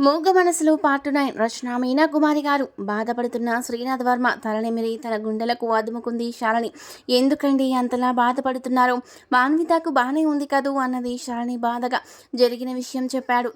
మూగ మనసులో పార్ట్ 9 రచన మీనా కుమారి గారు. బాధపడుతున్న శ్రీనాథ్ వర్మ తలనిమిరి తన గుండెలకు అదుముకుంది శాలిని. ఎందుకండి అంతలా బాధపడుతున్నారు? మాన్వితకు బాగానే ఉంది కదూ అన్నది శాలిని బాధగా. జరిగిన విషయం చెప్పాడు.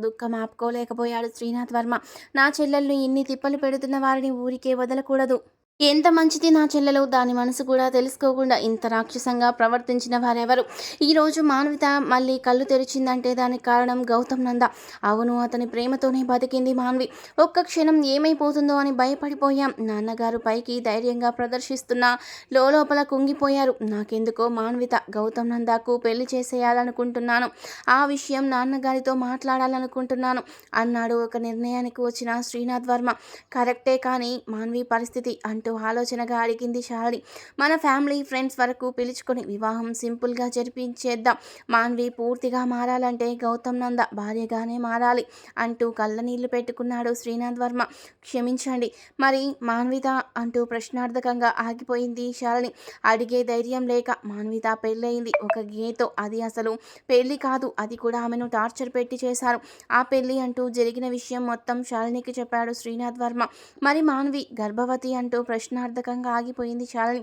దుఃఖం ఆపుకోలేకపోయాడు శ్రీనాథ్ వర్మ. నా చెల్లెల్ని ఇన్ని తిప్పలు పెడుతున్న వారిని ఊరికే వదలకూడదు. ఎంత మంచిది నా చెల్లెలు, దాని మనసు కూడా తెలుసుకోకుండా ఇంత రాక్షసంగా ప్రవర్తించిన వారెవరు? ఈరోజు మాన్విత మళ్ళీ కళ్ళు తెరిచిందంటే దానికి కారణం గౌతమ్ నంద. అవును, అతని ప్రేమతోనే బతికింది మాన్వి. ఒక్క క్షణం ఏమైపోతుందో అని భయపడిపోయాం. నాన్నగారు పైకి ధైర్యంగా ప్రదర్శిస్తున్నా లోపల కుంగిపోయారు. నాకెందుకో మాన్విత గౌతమ్ నందాకు పెళ్లి చేసేయాలనుకుంటున్నాను. ఆ విషయం నాన్నగారితో మాట్లాడాలనుకుంటున్నాను అన్నాడు ఒక నిర్ణయానికి వచ్చిన శ్రీనాథ్ వర్మ. కరెక్టే, కానీ మాన్వి పరిస్థితి అంటూ ఆలోచనగా అడిగింది శాలిని. మన ఫ్యామిలీ ఫ్రెండ్స్ వరకు పిలుచుకొని వివాహం సింపుల్గా జరిపించేద్దాం. మాన్వి పూర్తిగా మారాలంటే గౌతమ్ నంద భార్యగానే మారాలి అంటూ కళ్ళనీళ్లు పెట్టుకున్నాడు శ్రీనాథ్ వర్మ. క్షమించండి, మరి మాన్విత అంటూ ప్రశ్నార్థకంగా ఆగిపోయింది శాలిని. అడిగే ధైర్యం లేక. మాన్విత పెళ్ళయింది ఒక గేతో. అది అసలు పెళ్ళి కాదు, అది కూడా ఆమెను టార్చర్ పెట్టి చేశారు. ఆ పెళ్ళి అంటూ జరిగిన విషయం మొత్తం శాలినికి చెప్పాడు శ్రీనాథ్ వర్మ. మరి మాన్వి గర్భవతి అంటూ ప్రశ్నార్థకంగా ఆగిపోయింది శాలిని.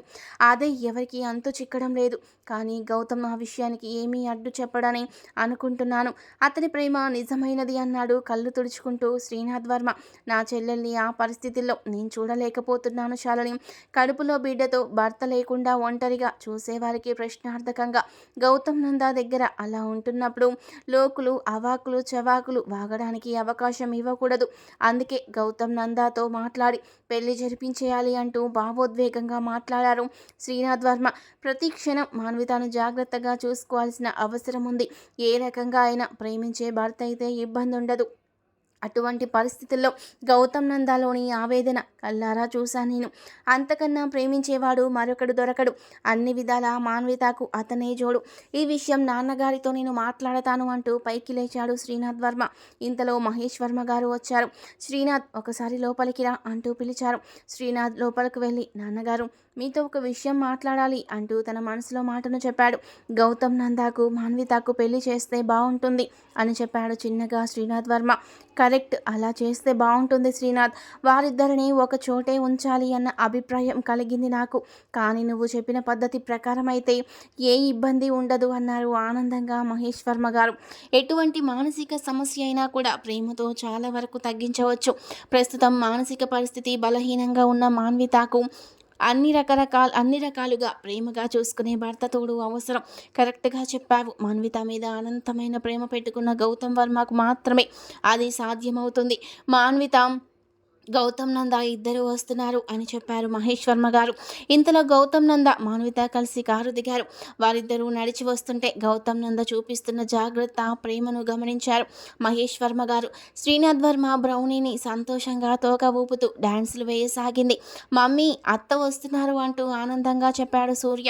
అదే ఎవరికి అంతు చిక్కడం లేదు. కానీ గౌతమ్ ఆ విషయానికి ఏమీ అడ్డు చెప్పడని అనుకుంటున్నాను. అతని ప్రేమ నిజమైనది అన్నాడు కళ్ళు తుడుచుకుంటూ శ్రీనాథ్ వర్మ. నా చెల్లెల్ని ఆ పరిస్థితుల్లో నేను చూడలేకపోతున్నాను శాలిని. కడుపులో బిడ్డతో భర్త లేకుండా ఒంటరిగా చూసేవారికి ప్రశ్నార్థకంగా. గౌతమ్ నందా దగ్గర అలా ఉంటున్నప్పుడు లోకులు అవాకులు చవాకులు వాగడానికి అవకాశం ఇవ్వకూడదు. అందుకే గౌతమ్ నందాతో మాట్లాడి పెళ్లి జరిపించేయాలి అంటూ భావోద్వేగంగా మాట్లాడారు శ్రీనాథ్ వర్మ. ప్రతి క్షణం మాన్వితను జాగ్రత్తగా చూసుకోవాల్సిన అవసరం ఉంది. ఏ రకంగా అయినా ప్రేమించే భర్త అయితే ఇబ్బంది ఉండదు. అటువంటి పరిస్థితుల్లో గౌతమ్ నందాలోని ఆవేదన కల్లారా చూశాను నేను. అంతకన్నా ప్రేమించేవాడు మరొకడు దొరకడు. అన్ని విధాల మాన్వితకు అతనే జోడు. ఈ విషయం నాన్నగారితో నేను మాట్లాడతాను అంటూ పైకి లేచాడు శ్రీనాథ్ వర్మ. ఇంతలో మహేష్ వర్మ గారు వచ్చారు. శ్రీనాథ్, ఒకసారి లోపలికి రా అంటూ పిలిచారు. శ్రీనాథ్ లోపలికి వెళ్ళి, నాన్నగారు మీతో ఒక విషయం మాట్లాడాలి అంటూ తన మనసులో మాటను చెప్పాడు. గౌతమ్ నందాకు మాన్వితకు పెళ్లి చేస్తే బాగుంటుంది అని చెప్పాడు చిన్నగా శ్రీనాథ్ వర్మ. కరెక్ట్, అలా చేస్తే బాగుంటుంది శ్రీనాథ్. వారిద్దరిని ఒక చోటే ఉంచాలి అన్న అభిప్రాయం కలిగింది నాకు. కానీ నువ్వు చెప్పిన పద్ధతి ప్రకారం అయితే ఏ ఇబ్బంది ఉండదు అన్నారు ఆనందంగా మహేష్ వర్మ గారు. ఎటువంటి మానసిక సమస్య అయినా కూడా ప్రేమతో చాలా వరకు తగ్గించవచ్చు. ప్రస్తుతం మానసిక పరిస్థితి బలహీనంగా ఉన్న మాన్వితకు అన్ని రకాలుగా ప్రేమగా చూసుకునే భర్త తోడు అవసరం. కరెక్ట్గా చెప్పావు. మాన్విత మీద అనంతమైన ప్రేమ పెట్టుకున్న గౌతమ్ వర్మకు మాత్రమే అది సాధ్యమవుతుంది. మాన్విత గౌతమ్ నంద ఇద్దరు వస్తున్నారు అని చెప్పారు మహేష్ వర్మ గారు. ఇంతలో గౌతమ్ నంద మాన్విత కలిసి కారు దిగారు. వారిద్దరూ నడిచి వస్తుంటే గౌతమ్ నంద చూపిస్తున్న జాగ్రత్త ప్రేమను గమనించారు మహేష్ వర్మ గారు. శ్రీనాథ్ వర్మ బ్రౌనీని సంతోషంగా తోక ఊపుతూ డాన్సులు వేయసాగింది. మమ్మీ, అత్త వస్తున్నారు అంటూ ఆనందంగా చెప్పాడు సూర్య.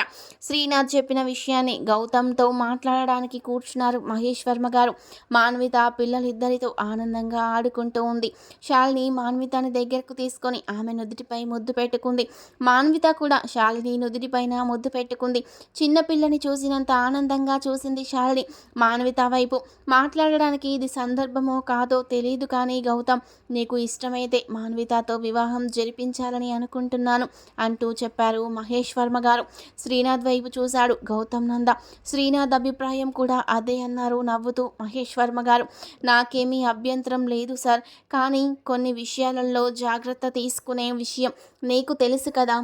శ్రీనాథ్ చెప్పిన విషయాన్ని గౌతమ్తో మాట్లాడడానికి కూర్చున్నారు మహేష్ వర్మ గారు. మాన్విత పిల్లలిద్దరితో ఆనందంగా ఆడుకుంటూ ఉంది. శాలిని మాన్విత దగ్గరకు తీసుకొని ఆమె నుదుటిపై ముద్దు పెట్టుకుంది. మాన్విత కూడా శాలిని నుదుటిపైన ముద్దు పెట్టుకుంది. చిన్న పిల్లని చూసినంత ఆనందంగా చూసింది శాలిని మాన్విత వైపు. మాట్లాడడానికి ఇది సందర్భమో కాదో తెలియదు, కానీ గౌతమ్, నీకు ఇష్టమైతే మాన్వితతో వివాహం జరిపించాలని అనుకుంటున్నాను అంటూ చెప్పారు మహేష్ వర్మ గారు. శ్రీనాథ్ వైపు చూశాడు గౌతమ్ నంద. శ్రీనాథ్ అభిప్రాయం కూడా అదే అన్నారు నవ్వుతూ మహేష్ వర్మ గారు. నాకేమీ అభ్యంతరం లేదు సార్, కానీ కొన్ని విషయాలలో జాగ్రత్త తీసుకునే విషయం నీకు తెలుసు కదా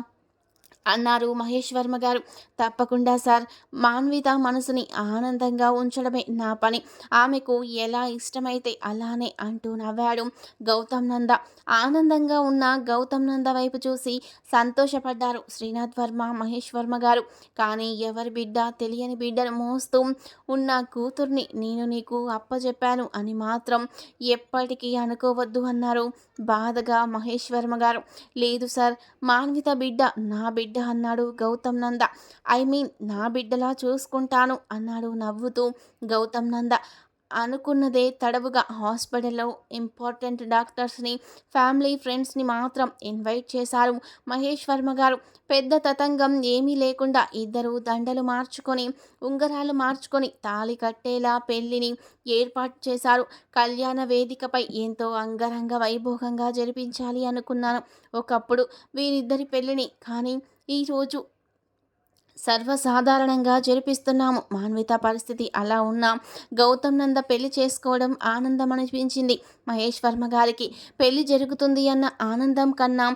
అన్నారు మహేష్ వర్మ గారు. తప్పకుండా సార్, మాన్విత మనసుని ఆనందంగా ఉంచడమే నా పని. ఆమెకు ఎలా ఇష్టమైతే అలానే అంటూ నవ్వాడు గౌతమ్ నంద. ఆనందంగా ఉన్న గౌతమ్ నంద వైపు చూసి సంతోషపడ్డారు శ్రీనాథ్ వర్మ మహేష్ వర్మ గారు. కానీ ఎవరి బిడ్డ, తెలియని బిడ్డను మోస్తూ ఉన్న కూతుర్ని నేను నీకు అప్పచెప్పాను అని మాత్రం ఎప్పటికీ అనుకోవద్దు అన్నారు బాధగా మహేష్ వర్మ గారు. లేదు సార్, మాన్విత బిడ్డ నా బిడ్డ అన్నాడు గౌతమ్ నంద. ఐ మీన్ నా బిడ్డలా చూసుకుంటాను అన్నాడు నవ్వుతూ గౌతమ్ నంద. అనుకున్నదే తడవుగా హాస్పిటల్లో ఇంపార్టెంట్ డాక్టర్స్ని, ఫ్యామిలీ ఫ్రెండ్స్ని మాత్రం ఇన్వైట్ చేశారు మహేష్ వర్మ గారు. పెద్ద తతంగం ఏమీ లేకుండా ఇద్దరు దండలు మార్చుకొని, ఉంగరాలు మార్చుకొని తాళి కట్టేలా పెళ్లిని ఏర్పాటు చేశారు. కళ్యాణ వేదికపై ఎంతో అంగరంగ వైభోగంగా జరిపించాలి అనుకున్నాను ఒకప్పుడు వీరిద్దరి పెళ్లిని. కానీ ఈరోజు సర్వసాధారణంగా జరిపిస్తున్నాము. మాన్విత పరిస్థితి అలా ఉన్నా గౌతమ్ నంద పెళ్లి చేసుకోవడం ఆనందం అనిపించింది మహేష్ వర్మ గారికి. పెళ్లి జరుగుతుంది అన్న ఆనందం కన్నా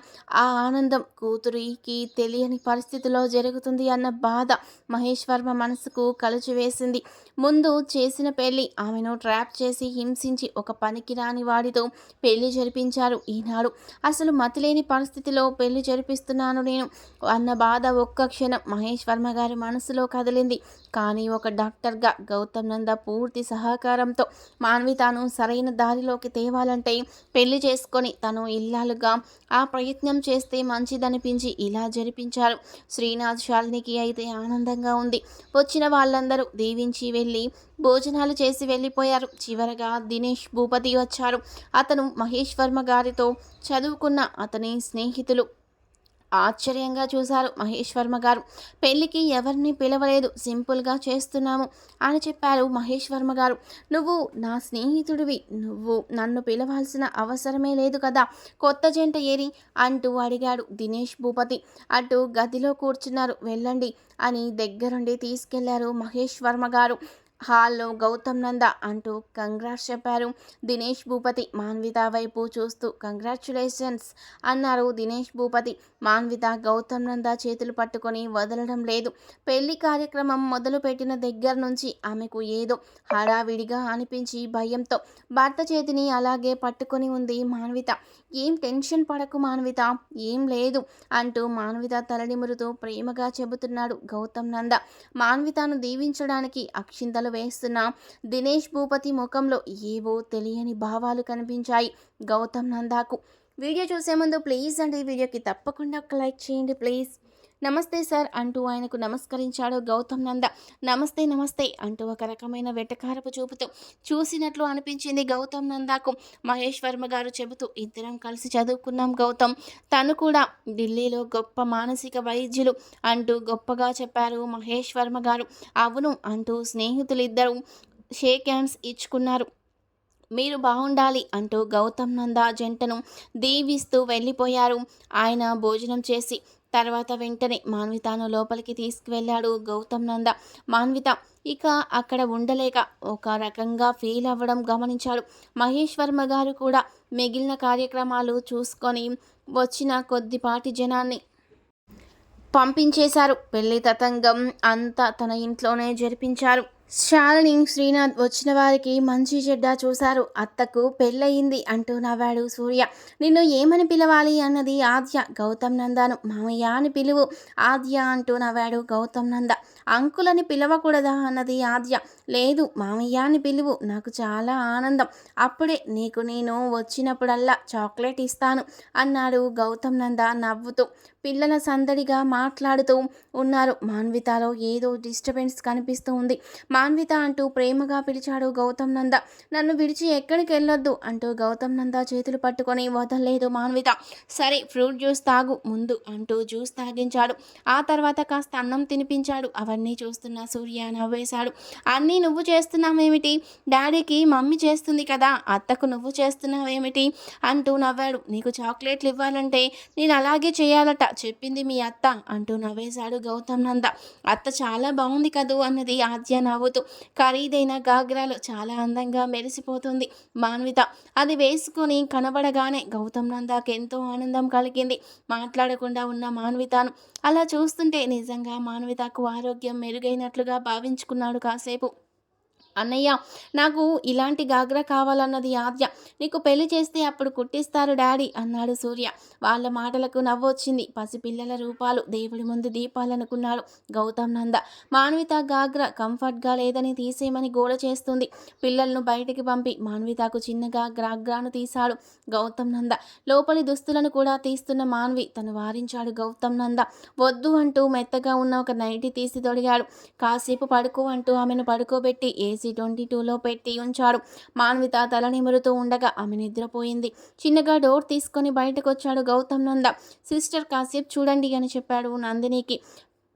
ఆ ఆనందం కూతురికి తెలియని పరిస్థితిలో జరుగుతుంది అన్న బాధ మహేష్ వర్మ మనసుకు కలుచివేసింది. ముందు చేసిన పెళ్లి ఆమెను ట్రాప్ చేసి హింసించి ఒక పనికిరాని వాడితో పెళ్లి జరిపించారు. ఈనాడు అసలు మతిలేని పరిస్థితిలో పెళ్లి జరిపిస్తున్నాను నేను అన్న బాధ ఒక్క క్షణం మహేష్ వర్మ గారి మనసులో కదిలింది. కానీ ఒక డాక్టర్గా గౌతమ్ నంద పూర్తి సహకారంతో మాన్వితను సరైన దారిలోకి తేవాలంటే పెళ్లి చేసుకొని తను ఇల్లాలుగా ఆ ప్రయత్నం చేస్తే మంచిదనిపించి ఇలా జరిపించారు. శ్రీనాథ్ శాలినికి అయితే ఆనందంగా ఉంది. వచ్చిన వాళ్ళందరూ దీవించి వెళ్ళి భోజనాలు చేసి వెళ్ళిపోయారు. చివరగా దినేష్ భూపతి వచ్చారు. అతను మహేష్ వర్మ గారితో చదువుకున్న అతని స్నేహితులు. ఆశ్చర్యంగా చూశారు మహేష్ వర్మ గారు. పెళ్ళికి ఎవరిని పిలవలేదు, సింపుల్గా చేస్తున్నాము అని చెప్పారు మహేష్ వర్మ గారు. నువ్వు నా స్నేహితుడివి, నువ్వు నన్ను పిలవాల్సిన అవసరమే లేదు కదా, కొత్త జంట ఏరి అంటూ అడిగాడు దినేష్ భూపతి. అటు గదిలో కూర్చున్నారు. వెళ్ళండి అని దగ్గరుండి తీసుకెళ్లారు మహేష్ వర్మ గారు. హాల్లో గౌతమ్ నంద అంటూ కంగ్రాట్స్ చెప్పారు దినేష్ భూపతి. మాన్విత వైపు చూస్తూ కంగ్రాచ్యులేషన్స్ అన్నారు దినేష్ భూపతి. మాన్విత గౌతమ్ నంద చేతులు పట్టుకొని వదలడం లేదు. పెళ్లి కార్యక్రమం మొదలుపెట్టిన దగ్గర నుంచి ఆమెకు ఏదో హడావిడిగా అనిపించి భయంతో భర్త చేతిని అలాగే పట్టుకొని ఉంది మాన్విత. ఏం టెన్షన్ పడకు మాన్విత, ఏం లేదు అంటూ మాన్విత తలనిమురుతూ ప్రేమగా చెబుతున్నాడు గౌతమ్ నంద. మాన్వితను దీవించడానికి అక్షింతలు వేస్తున్న దినేష్ భూపతి ముఖంలో ఏవో తెలియని భావాలు కనిపించాయి గౌతమ్ నందాకు. వీడియో చూసే ముందు ప్లీజ్ అండి వీడియోకి తప్పకుండా ఒక లైక్ చేయండి ప్లీజ్. నమస్తే సార్ అంటూ ఆయనకు నమస్కరించాడు గౌతమ్ నంద. నమస్తే నమస్తే అంటూ ఒక రకమైన వెటకారపు చూపుతూ చూసినట్లు అనిపించింది గౌతమ్ నందాకు. మహేష్ వర్మ గారు చెబుతూ, ఇద్దరం కలిసి చదువుకున్నాం గౌతమ్, తను కూడా ఢిల్లీలో గొప్ప మానసిక వైద్యులు అంటూ గొప్పగా చెప్పారు మహేష్ వర్మ గారు. అవును అంటూ స్నేహితులిద్దరూ షేక్ హ్యాండ్స్ ఇచ్చుకున్నారు. మీరు బాగుండాలి అంటూ గౌతమ్ నంద జంటను దీవిస్తూ వెళ్ళిపోయారు ఆయన భోజనం చేసి. తర్వాత వెంటనే మాన్వితను లోపలికి తీసుకువెళ్ళాడు గౌతమ్ నంద. మాన్విత ఇక అక్కడ ఉండలేక ఒక రకంగా ఫీల్ అవ్వడం గమనించాడు మహేష్ వర్మ గారు. కూడా మిగిలిన కార్యక్రమాలు చూసుకొని వచ్చిన కొద్దిపాటి జనాన్ని పంపించేశారు. పెళ్లి తతంగం అంతా తన ఇంట్లోనే జరిపించారు. శాలిని శ్రీనాథ్ వచ్చిన వారికి మంచి చెడ్డ చూశారు. అత్తకు పెళ్ళయింది అంటూ నవ్వాడు సూర్య. నిన్ను ఏమని పిలవాలి అన్నది ఆద్య. గౌతమ్ నందాను మామయ్య అని పిలువు ఆద్య అంటూ నవ్వాడు గౌతమ్ నంద. అంకులని పిలవకూడదా అన్నది ఆద్య. లేదు మామయ్య అని పిలువు, నాకు చాలా ఆనందం, అప్పుడే నీకు నేను వచ్చినప్పుడల్లా చాక్లెట్ ఇస్తాను అన్నాడు గౌతమ్ నంద నవ్వుతూ. పిల్లల సందడిగా మాట్లాడుతూ ఉన్నారు. మాన్వితలో ఏదో డిస్టర్బెన్స్ కనిపిస్తూ ఉంది. మాన్విత అంటూ ప్రేమగా పిలిచాడు గౌతమ్ నంద. నన్ను విడిచి ఎక్కడికి వెళ్ళొద్దు అంటూ గౌతమ్ నంద చేతులు పట్టుకొని వదలలేదు మాన్విత. సరే ఫ్రూట్ జ్యూస్ తాగు ముందు అంటూ జ్యూస్ తాగించాడు. ఆ తర్వాత కాస్త అన్నం తినిపించాడు. అవన్నీ చూస్తున్న సూర్య నవ్వేశాడు. అన్నీ నువ్వు చేస్తున్నావేమిటి, డాడీకి మమ్మీ చేస్తుంది కదా, అత్తకు నువ్వు చేస్తున్నావేమిటి అంటూ నవ్వాడు. నీకు చాక్లెట్లు ఇవ్వాలంటే నేను అలాగే చేయాలట చెప్పింది మీ అత్త అంటూ నవ్వేశాడు గౌతమ్ నంద. అత్త చాలా బాగుంది కదూ అన్నది ఆద్య నవ్వుతూ. ఖరీదైన గాగ్రాలు చాలా అందంగా మెరిసిపోతుంది మాన్విత. అది వేసుకొని కనబడగానే గౌతమ్ నందాకి ఎంతో ఆనందం కలిగింది. మాట్లాడకుండా ఉన్న మాన్వితను అలా చూస్తుంటే నిజంగా మాన్వితకు ఆరోగ్యం మెరుగైనట్లుగా భావించుకున్నాడు కాసేపు. అన్నయ్య నాకు ఇలాంటి గాగ్రా కావాలన్నది ఆద్య. నీకు పెళ్లి చేస్తే అప్పుడు కుట్టిస్తారు డాడీ అన్నాడు సూర్య. వాళ్ళ మాటలకు నవ్వొచ్చింది. పసిపిల్లల రూపాలు దేవుడి ముందు దీపాలనుకున్నాడు గౌతమ్ నంద. మాన్విత గాగ్రా కంఫర్ట్గా లేదని తీసేయమని గోడ చేస్తుంది. పిల్లలను బయటికి పంపి మాన్వితకు చిన్నగా గాగ్రాను తీశాడు గౌతమ్ నంద. లోపలి దుస్తులను కూడా తీస్తున్న మాన్వి తను వారించాడు గౌతమ్ నంద. వద్దు అంటూ మెత్తగా ఉన్న ఒక నైటీ తీసి తొడిగాడు. కాసేపు పడుకో అంటూ ఆమెను పడుకోబెట్టి ఏసీ AC-22లో పెట్టి ఉంచాడు. మాన్విత తల నిమురుతూ ఉండగా ఆమె నిద్రపోయింది. చిన్నగా డోర్ తీసుకొని బయటకొచ్చాడు గౌతమ్ నంద. సిస్టర్ కాసేపు చూడండి అని చెప్పాడు నందినికి.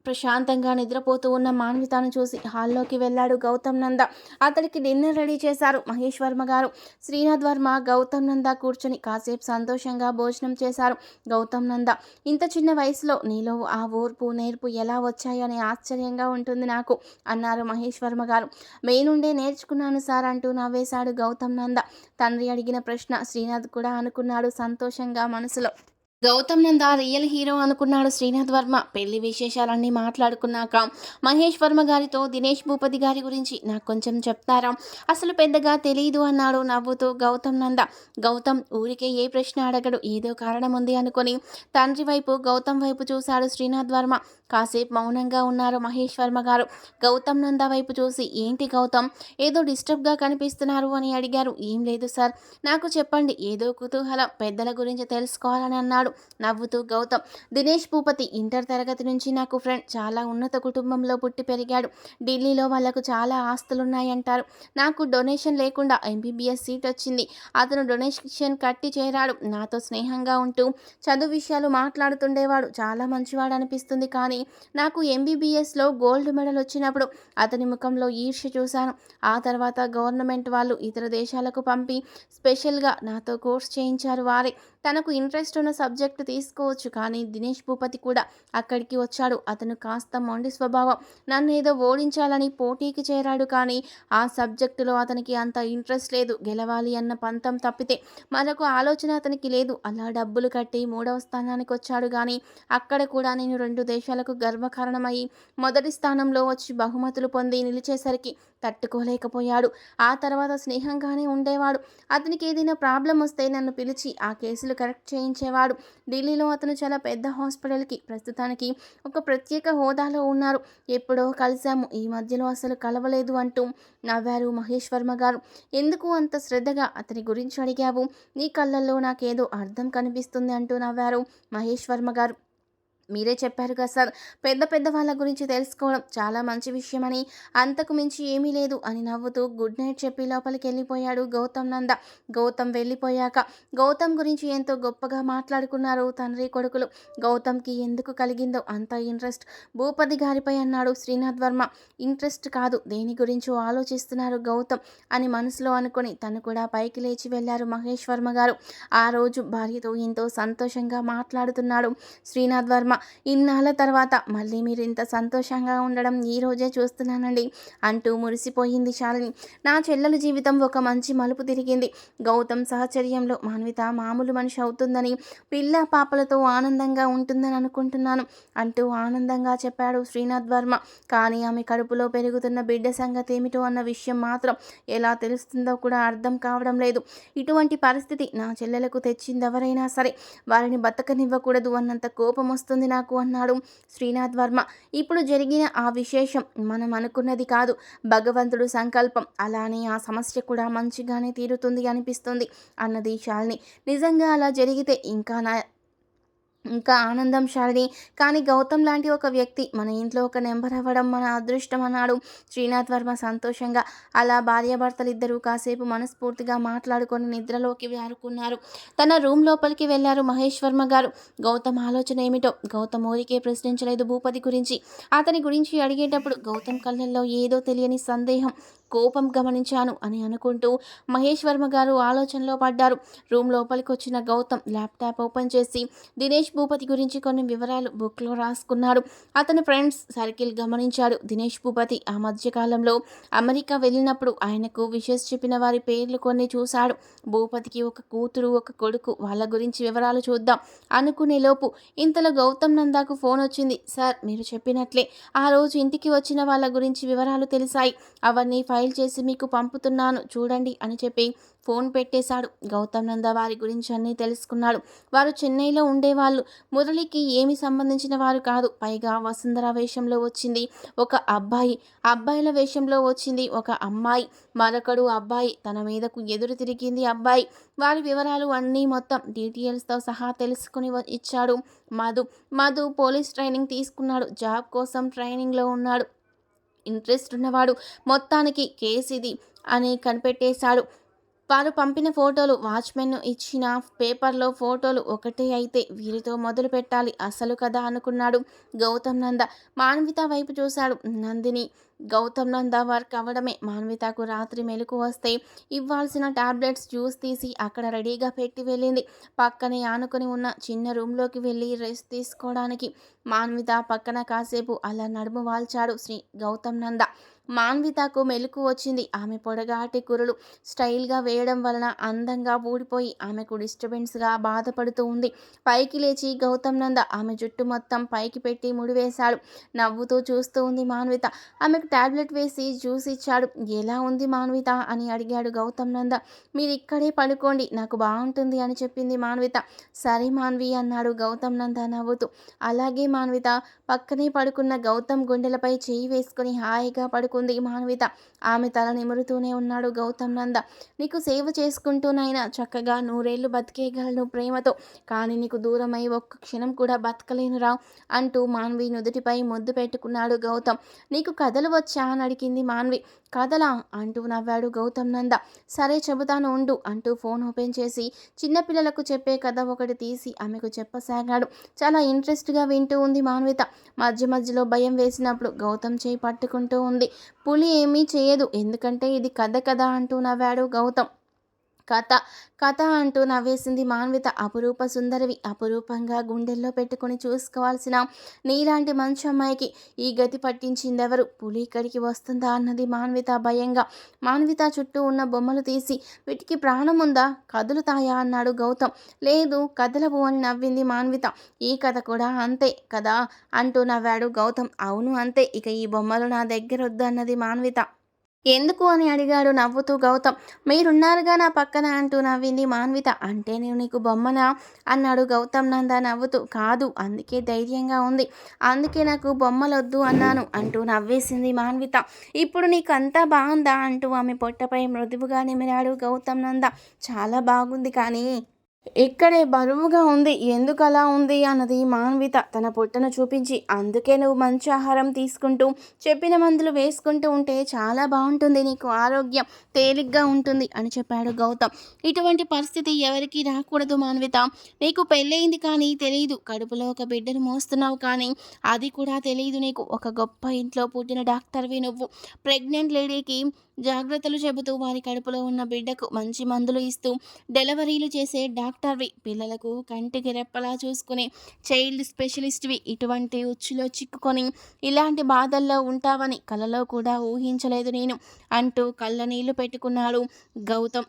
ప్రశాంతంగా నిద్రపోతూ ఉన్న మాన్వితను చూసి హాల్లోకి వెళ్ళాడు గౌతమ్ నంద. అతడికి డిన్నర్ రెడీ చేశారు మహేష్ వర్మ గారు. శ్రీనాథ్ వర్మ గౌతమ్ నంద కూర్చొని కాసేపు సంతోషంగా భోజనం చేశారు. గౌతమ్ నంద, ఇంత చిన్న వయసులో నీలో ఆ ఓర్పు నేర్పు ఎలా వచ్చాయని ఆశ్చర్యంగా ఉంటుంది నాకు అన్నారు మహేష్ వర్మ గారు. మీ నుండే నేర్చుకున్నాను సార్ అంటూ నవ్వేశాడు గౌతమ్ నంద. తండ్రి అడిగిన ప్రశ్న శ్రీనాథ్ కూడా అనుకున్నాడు సంతోషంగా మనసులో. గౌతమ్ నంద రియల్ హీరో అనుకున్నాడు శ్రీనాథ్ వర్మ. పెళ్లి విశేషాలన్నీ మాట్లాడుకున్నాక మహేష్ వర్మ గారితో దినేష్ భూపతి గారి గురించి నాకు కొంచెం చెప్తారా, అసలు పెద్దగా తెలియదు అన్నాడు నవ్వుతూ గౌతమ్ నంద. గౌతమ్ ఊరికే ఏ ప్రశ్న అడగడు, ఏదో కారణం ఉంది అనుకొని తండ్రి వైపు గౌతమ్ వైపు చూశాడు శ్రీనాథ్ వర్మ. కాసేపు మౌనంగా ఉన్నారు మహేష్ వర్మ గారు. గౌతమ్ నంద వైపు చూసి, ఏంటి గౌతమ్ ఏదో డిస్టర్బ్గా కనిపిస్తున్నారు అని అడిగారు. ఏం లేదు సార్, నాకు చెప్పండి, ఏదో కుతూహలం, పెద్దల గురించి తెలుసుకోవాలని అన్నాడు నవ్వుతూ గౌతమ్. దినేష్ భూపతి ఇంటర్ తరగతి నుంచి నాకు ఫ్రెండ్. చాలా ఉన్నత కుటుంబంలో పుట్టి పెరిగాడు. ఢిల్లీలో వాళ్లకు చాలా ఆస్తులున్నాయంటారు. నాకు డొనేషన్ లేకుండా MBBS సీట్ వచ్చింది. అతను డొనేషన్ కట్టి చేరాడు. నాతో స్నేహంగా ఉంటూ చదువు విషయాలు మాట్లాడుతుండేవాడు. చాలా మంచివాడు అనిపిస్తుంది. కానీ నాకు MBBSలో గోల్డ్ మెడల్ వచ్చినప్పుడు అతని ముఖంలో ఈర్ష్య చూశాను. ఆ తర్వాత గవర్నమెంట్ వాళ్ళు ఇతర దేశాలకు పంపి స్పెషల్గా నాతో కోర్స్ చేయించారు. వారే తనకు ఇంట్రెస్ట్ ఉన్న సబ్జెక్టు తీసుకోవచ్చు. కానీ దినేష్ భూపతి కూడా అక్కడికి వచ్చాడు. అతను కాస్త మొండి స్వభావం. నన్నేదో ఓడించాలని పోటీకి చేరాడు. కానీ ఆ సబ్జెక్టులో అతనికి అంత ఇంట్రెస్ట్ లేదు. గెలవాలి అన్న పంతం తప్పితే మరొక ఆలోచన అతనికి లేదు. అలా డబ్బులు కట్టి 3వ స్థానానికి వచ్చాడు. కానీ అక్కడ కూడా నేను 2 దేశాలకు గర్వకారణమై మొదటి స్థానంలో వచ్చి బహుమతులు పొంది నిలిచేసరికి తట్టుకోలేకపోయాడు. ఆ తర్వాత స్నేహంగానే ఉండేవాడు. అతనికి ఏదైనా ప్రాబ్లం వస్తే నన్ను పిలిచి ఆ కేసులు కరెక్ట్ చేయించేవాడు. ఢిల్లీలో అతను చాలా పెద్ద హాస్పిటల్కి ప్రస్తుతానికి ఒక ప్రత్యేక హోదాలో ఉన్నారు. ఎప్పుడో కలిశాము, ఈ మధ్యలో అసలు కలవలేదు అంటూ నవ్వారు మహేష్ వర్మ గారు. ఎందుకు అంత శ్రద్ధగా అతని గురించి అడిగావు? నీ కళ్ళల్లో నాకేదో అర్థం కనిపిస్తుంది అంటూ నవ్వారు మహేష్ వర్మ గారు. మీరే చెప్పారు కదా సార్, పెద్ద పెద్ద వాళ్ళ గురించి తెలుసుకోవడం చాలా మంచి విషయమని, అంతకు మించి ఏమీ లేదు అని నవ్వుతూ గుడ్ నైట్ చెప్పి లోపలికి వెళ్ళిపోయాడు గౌతమ్ నంద. గౌతమ్ వెళ్ళిపోయాక గౌతమ్ గురించి ఎంతో గొప్పగా మాట్లాడుకున్నారు తండ్రి కొడుకులు. గౌతమ్కి ఎందుకు కలిగిందో అంత ఇంట్రెస్ట్ భూపతి గారిపై అన్నాడు శ్రీనాథ్ వర్మ. ఇంట్రెస్ట్ కాదు, దేని గురించో ఆలోచిస్తున్నారు గౌతమ్ అని మనసులో అనుకుని తను కూడా పైకి లేచి వెళ్లారు మహేష్ వర్మ గారు. ఆ రోజు భార్యతో ఎంతో సంతోషంగా మాట్లాడుతున్నాడు శ్రీనాథ్ వర్మ. ఇన్నాళ్ళ తర్వాత మళ్ళీ మీరు ఇంత సంతోషంగా ఉండడం ఈ రోజే చూస్తున్నానండి అంటూ మురిసిపోయింది శాలిని. నా చెల్లెల జీవితం ఒక మంచి మలుపు తిరిగింది. గౌతమ్ సహచర్యంలో మాన్విత మామూలు మనిషి అవుతుందని, పిల్ల పాపలతో ఆనందంగా ఉంటుందని అనుకుంటున్నాను అంటూ ఆనందంగా చెప్పాడు శ్రీనాథ్ వర్మ. కానీ ఆమె కడుపులో పెరుగుతున్న బిడ్డ సంగతి ఏమిటో అన్న విషయం మాత్రం ఎలా తెలుస్తుందో కూడా అర్థం కావడం లేదు. ఇటువంటి పరిస్థితి నా చెల్లెలకు తెచ్చిందెవరైనా సరే వారిని బతకనివ్వకూడదు అన్నంత కోపం వస్తుంది నాకు అన్నాడు శ్రీనాథ్ వర్మ. ఇప్పుడు జరిగిన ఆ విశేషం మనం అనుకున్నది కాదు, భగవంతుడు సంకల్పం. అలానే ఆ సమస్య కూడా మంచిగానే తీరుతుంది అనిపిస్తుంది అన్నది శాలిని. నిజంగా అలా జరిగితే ఇంకా ఆనందం శాలిని. కానీ గౌతమ్ లాంటి ఒక వ్యక్తి మన ఇంట్లో ఒక నెంబర్ అవ్వడం మన అదృష్టం అన్నాడు శ్రీనాథ్ వర్మ సంతోషంగా. అలా భార్యాభర్తలిద్దరూ కాసేపు మనస్ఫూర్తిగా మాట్లాడుకొని నిద్రలోకి జారుకున్నారు. తన రూమ్ లోపలికి వెళ్లారు మహేష్ వర్మ గారు. గౌతమ్ ఆలోచన ఏమిటో గౌతమ్ ఊరికే ప్రశ్నించలేదు భూపతి గురించి. అతని గురించి అడిగేటప్పుడు గౌతమ్ కళ్ళల్లో ఏదో తెలియని సందేహం, కోపం గమనించాను అని అనుకుంటూ మహేష్ వర్మ గారు ఆలోచనలో పడ్డారు. రూమ్ లోపలికి వచ్చిన గౌతమ్ ల్యాప్టాప్ ఓపెన్ చేసి దినేష్ భూపతి గురించి కొన్ని వివరాలు బుక్లో రాసుకున్నాడు. అతని ఫ్రెండ్స్ సర్కిల్ గమనించాడు. దినేష్ భూపతి ఆ మధ్యకాలంలో అమెరికా వెళ్ళినప్పుడు ఆయనకు విషెస్ చెప్పిన వారి పేర్లు కొన్ని చూశాడు. భూపతికి ఒక కూతురు ఒక కొడుకు, వాళ్ళ గురించి వివరాలు చూద్దాం అనుకునే లోపు ఇంతలో గౌతమ్ నందాకు ఫోన్ వచ్చింది. సార్, మీరు చెప్పినట్లే ఆ రోజు ఇంటికి వచ్చిన వాళ్ళ గురించి వివరాలు తెలిసాయి. అవన్నీ ఫైల్ చేసి మీకు పంపుతున్నాను చూడండి అని చెప్పి ఫోన్ పెట్టేశాడు. గౌతమ్ నంద వారి గురించి అన్నీ తెలుసుకున్నాడు. వారు చెన్నైలో ఉండేవాళ్ళు. మురళికి ఏమి సంబంధించిన వారు కాదు. పైగా వసుంధర వేషంలో వచ్చింది ఒక అబ్బాయి, అబ్బాయిల వేషంలో వచ్చింది ఒక అమ్మాయి, మరొకడు అబ్బాయి, తన మీదకు ఎదురు తిరిగింది అబ్బాయి. వారి వివరాలు అన్నీ మొత్తం డీటెయిల్స్తో సహా తెలుసుకుని ఇచ్చాడు మధు. మధు పోలీస్ ట్రైనింగ్ తీసుకున్నాడు. జాబ్ కోసం ట్రైనింగ్లో ఉన్నాడు. ఇంట్రెస్ట్ ఉన్నవాడు, మొత్తానికి కేసు ఇది అని కనిపెట్టేశాడు. వారు పంపిన ఫోటోలు, వాచ్మెన్ ఇచ్చిన పేపర్లో ఫోటోలు ఒకటే అయితే వీరితో మొదలు పెట్టాలి అసలు కథ అనుకున్నాడు గౌతమ్ నంద. మాన్విత వైపు చూశాడు. నందిని గౌతమ్ నంద వర్క్ అవ్వడమే. మాన్వితకు రాత్రి మెలకు వస్తే ఇవ్వాల్సిన టాబ్లెట్స్ జ్యూస్ తీసి అక్కడ రెడీగా పెట్టి వెళ్ళింది. పక్కనే ఆనుకొని ఉన్న చిన్న రూమ్లోకి వెళ్ళి రెస్ట్ తీసుకోవడానికి మాన్విత పక్కన కాసేపు అలా నడుము వాల్చాడు గౌతమ్ నంద. మాన్వితకు మెలకు వచ్చింది. ఆమె పొడగాటి కురులు స్టైల్గా వేయడం వలన అందంగా ఊడిపోయి ఆమెకు డిస్టర్బెన్స్గా బాధపడుతూ ఉంది. పైకి లేచి గౌతమ్ నంద ఆమె జుట్టు మొత్తం పైకి పెట్టి ముడివేశాడు. నవ్వుతూ చూస్తూ ఉంది మాన్విత. ఆమెకు టాబ్లెట్ వేసి జ్యూస్ ఇచ్చాడు. ఎలా ఉంది మాన్విత అని అడిగాడు గౌతమ్ నంద. మీరు ఇక్కడే పడుకోండి, నాకు బాగుంటుంది అని చెప్పింది మాన్విత. సరే మాన్వి అన్నాడు గౌతమ్ నంద నవ్వుతూ. అలాగే మాన్విత. పక్కనే పడుకున్న గౌతమ్ గుండెలపై చేయి వేసుకుని హాయిగా పడుకుంది మాన్విత. ఆమె తల నిమురుతూనే ఉన్నాడు గౌతమ్ నంద. నీకు సేవ చేసుకుంటూనైనా చక్కగా 100 ఏళ్ళు బతికేయగలను ప్రేమతో, కానీ నీకు దూరమై ఒక్క క్షణం కూడా బతకలేనురా అంటూ మాన్వి నుదుటిపై ముద్దు పెట్టుకున్నాడు గౌతమ్. నీకు కథలు వచ్చా అని అడిగింది మాన్వి. కథలా అంటూ నవ్వాడు గౌతమ్ నంద. సరే చెబుతాను ఉండు అంటూ ఫోన్ ఓపెన్ చేసి చిన్నపిల్లలకు చెప్పే కథ ఒకటి తీసి ఆమెకు చెప్పసాగాడు. చాలా ఇంట్రెస్ట్గా వింటూ ఉంది మాన్విత. మధ్య మధ్యలో భయం వేసినప్పుడు గౌతమ్ చేయి పట్టుకుంటూ ఉంది. పులి ఏమీ చేయదు, ఎందుకంటే ఇది కథ కదా అంటూ నవ్వాడు గౌతమ్. కథ కథ అంటూ నవ్వేసింది మాన్విత. అపురూప సుందరివి, అపురూపంగా గుండెల్లో పెట్టుకుని చూసుకోవాల్సిన నీలాంటి మంచి అమ్మాయికి ఈ గతి పట్టించిందెవరు? పులి ఇక్కడికి వస్తుందా అన్నది మాన్విత భయంగా. మాన్విత చుట్టూ ఉన్న బొమ్మలు తీసి వీటికి ప్రాణం ఉందా, కదులుతాయా అన్నాడు గౌతమ్. లేదు కదలవు అని నవ్వింది మాన్విత. ఈ కథ కూడా అంతే కదా అంటూ నవ్వాడు గౌతమ్. అవును అంతే, ఇక ఈ బొమ్మలు నా దగ్గర వద్దు అన్నది మాన్విత. ఎందుకు అని అడిగాడు నవ్వుతూ గౌతమ్. మీరున్నారుగా నా పక్కన అంటూ నవ్వింది మాన్విత. అంటే నేను నీకు బొమ్మనా అన్నాడు గౌతమ్ నంద నవ్వుతూ. కాదు, అందుకే ధైర్యంగా ఉంది, అందుకే నాకు బొమ్మలొద్దు అన్నాను అంటూ నవ్వేసింది మాన్విత. ఇప్పుడు నీకు అంతా బాగుందా అంటూ ఆమె పొట్టపై మృదువుగా నిమిరాడు గౌతమ్ నంద. చాలా బాగుంది, కానీ ఇక్కడే బరువుగా ఉంది, ఎందుకు అలా ఉంది అన్నది మాన్విత తన పొట్టను చూపించి. అందుకే నువ్వు మంచి ఆహారం తీసుకుంటూ చెప్పిన మందులు వేసుకుంటూ ఉంటే చాలా బాగుంటుంది, నీకు ఆరోగ్యం తేలిగ్గా ఉంటుంది అని చెప్పాడు గౌతమ్. ఇటువంటి పరిస్థితి ఎవరికీ రాకూడదు మాన్విత. నీకు పెళ్ళయింది కానీ తెలియదు, కడుపులో ఒక బిడ్డను మోస్తున్నావు కానీ అది కూడా తెలియదు నీకు. ఒక గొప్ప ఇంట్లో పుట్టిన డాక్టర్వి నువ్వు. ప్రెగ్నెంట్ లేడీకి జాగ్రత్తలు చెబుతూ వారి కడుపులో ఉన్న బిడ్డకు మంచి మందులు ఇస్తూ డెలివరీలు చేసే డాక్టర్వి. పిల్లలకు కంటికి రెప్పలా చూసుకునే చైల్డ్ స్పెషలిస్ట్వి. ఇటువంటి ఉచ్చులో చిక్కుకొని ఇలాంటి బాధల్లో ఉంటావని కలలో కూడా ఊహించలేదు నేను అంటూ కళ్ళ నీళ్లు పెట్టుకున్నాడు గౌతమ్.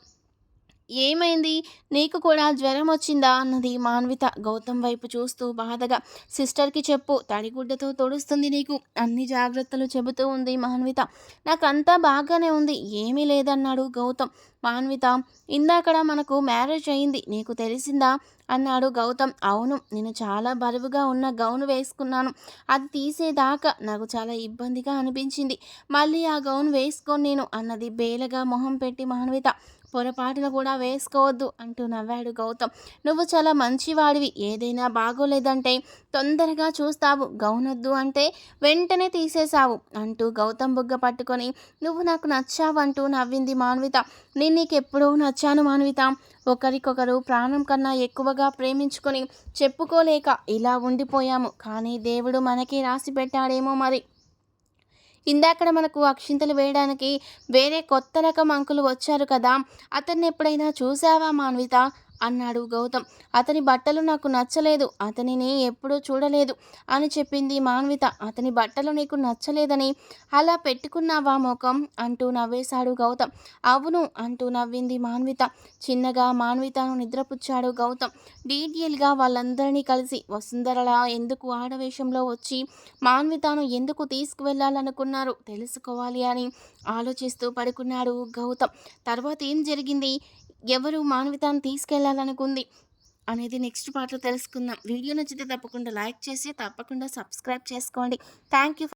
ఏమైంది, నీకు కూడా జ్వరం వచ్చిందా అన్నది మాన్విత గౌతమ్ వైపు చూస్తూ బాధగా. సిస్టర్కి చెప్పు, తడిగుడ్డతో తొడుస్తుంది నీకు, అన్ని జాగ్రత్తలు చెబుతూ ఉంది మాన్విత. నాకంతా బాగానే ఉంది, ఏమీ లేదన్నాడు గౌతమ్. మాన్విత, ఇందాకడ మనకు మ్యారేజ్ అయింది, నీకు తెలిసిందా అన్నాడు గౌతమ్. అవును, నేను చాలా బరువుగా ఉన్న గౌను వేసుకున్నాను, అది తీసేదాకా నాకు చాలా ఇబ్బందిగా అనిపించింది, మళ్ళీ ఆ గౌను వేసుకోను నేను అన్నది బేలగా మొహం పెట్టి మాన్విత. పొరపాటున కూడా వేసుకోవద్దు అంటూ నవ్వాడు గౌతమ్. నువ్వు చాలా మంచివాడివి, ఏదైనా బాగోలేదంటే తొందరగా చూస్తావు, గౌనొద్దు అంటే వెంటనే తీసేశావు అంటూ గౌతమ్ బుగ్గ పట్టుకొని నువ్వు నాకు నచ్చావు అంటూ నవ్వింది మాన్విత. నేను నీకెప్పుడూ నచ్చాను మాన్విత. ఒకరికొకరు ప్రాణం కన్నా ఎక్కువగా ప్రేమించుకొని చెప్పుకోలేక ఇలా ఉండిపోయాము, కానీ దేవుడు మనకి రాసి పెట్టాడేమో మరి. ఇందాకడ మనకు అక్షింతలు వేయడానికి వేరే కొత్త రకం అంకులు వచ్చారు కదా, అతన్ని ఎప్పుడైనా చూసావా మాన్విత అన్నాడు గౌతమ్. అతని బట్టలు నాకు నచ్చలేదు, అతనిని ఎప్పుడూ చూడలేదు అని చెప్పింది మాన్విత. అతని బట్టలు నీకు నచ్చలేదని అలా పెట్టుకున్నావా ముఖం అంటూ నవ్వేశాడు గౌతమ్. అవును అంటూ నవ్వింది మాన్విత. చిన్నగా మాన్వితను నిద్రపుచ్చాడు గౌతమ్. డీటెయిల్గా వాళ్ళందరినీ కలిసి వసుంధరలా ఎందుకు ఆడవేషంలో వచ్చి మాన్వితను ఎందుకు తీసుకువెళ్ళాలనుకున్నారు తెలుసుకోవాలి అని ఆలోచిస్తూ పడుకున్నాడు గౌతమ్. తర్వాత ఏం జరిగింది, ఎవరు మాన్వితను తీసుకెళ్లాలనుకుంది అనేది నెక్స్ట్ పార్ట్లో తెలుసుకుందాం. వీడియో నచ్చితే తప్పకుండా లైక్ చేసి తప్పకుండా సబ్స్క్రైబ్ చేసుకోండి. Thank you.